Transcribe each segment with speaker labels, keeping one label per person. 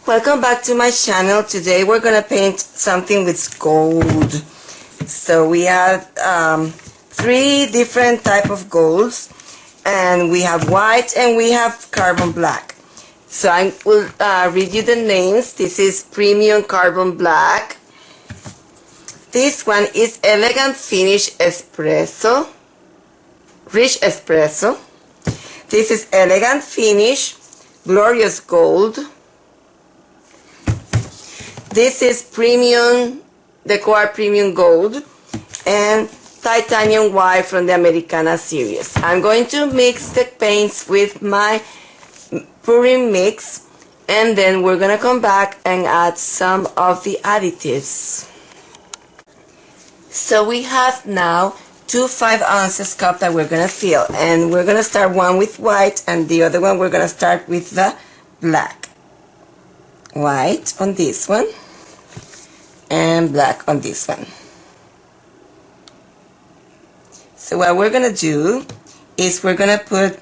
Speaker 1: Welcome back to my channel. Today we're gonna paint something with gold. So we have three different type of golds, and we have white and we have carbon black. So I will read you the names. This is Premium Carbon Black. This one is Elegant Finish Espresso, Rich Espresso. This is Elegant Finish Glorious Gold. This is Premium DecoArt Premium Gold and Titanium White from the Americana series. I'm going to mix the paints with my pouring mix, and then we're going to come back and add some of the additives. So we have now two 5-ounce cups that we're going to fill, and we're going to start one with white and the other one we're going to start with the black. White on this one and black on this one. So what we're going to do is we're going to put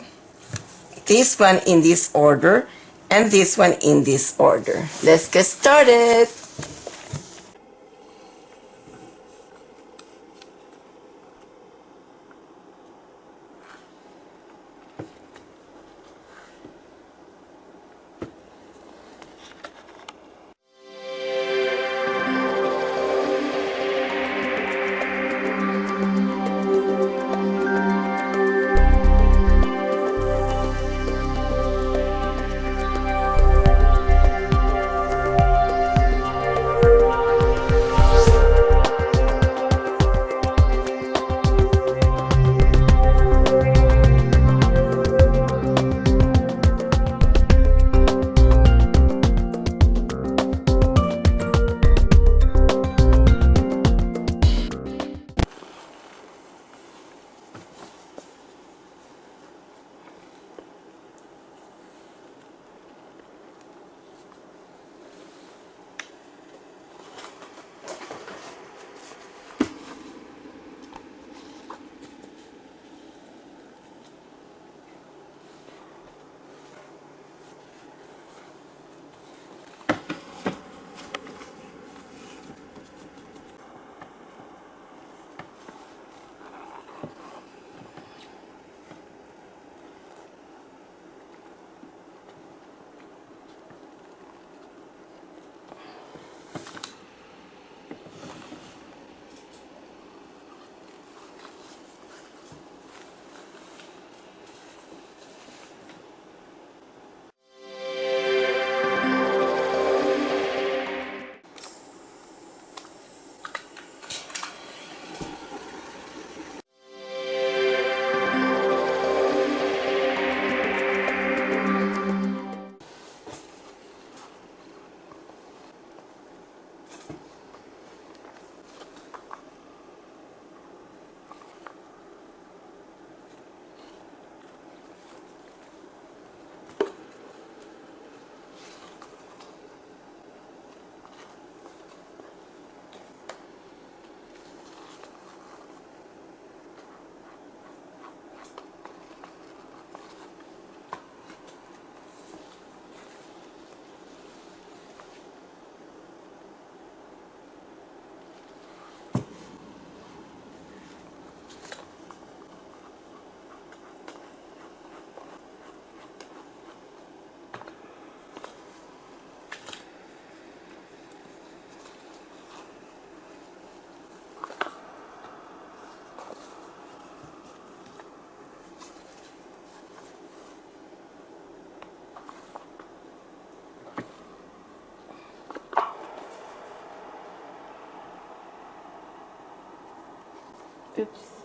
Speaker 1: this one in this order and this one in this order. Let's get started. Oops.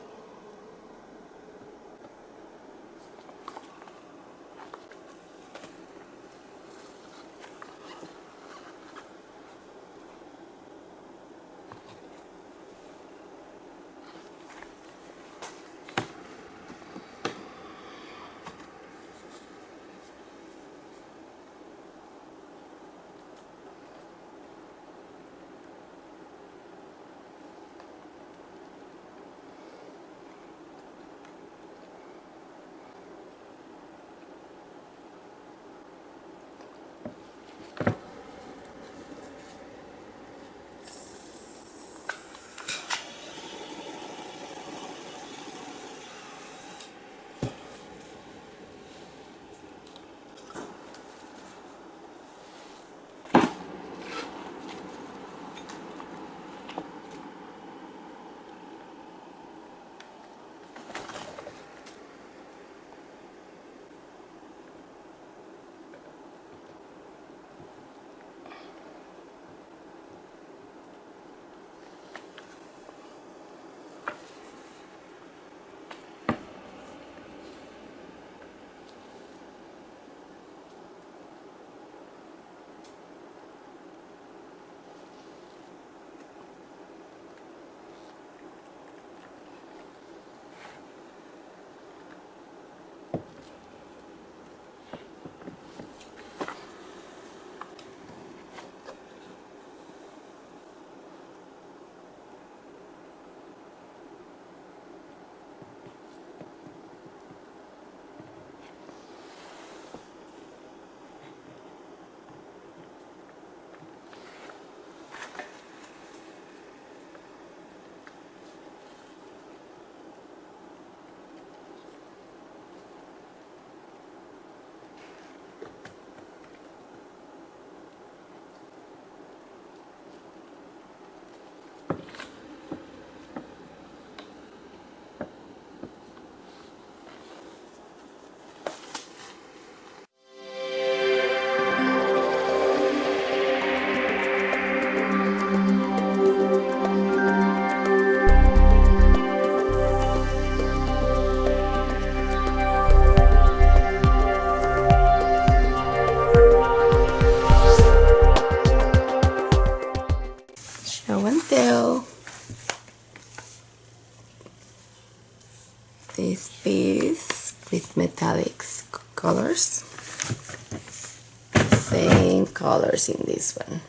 Speaker 1: Same colors in this one.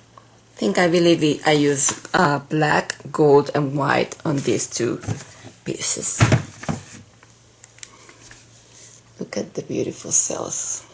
Speaker 1: I believe I use black, gold, and white on these two pieces. Look at the beautiful cells.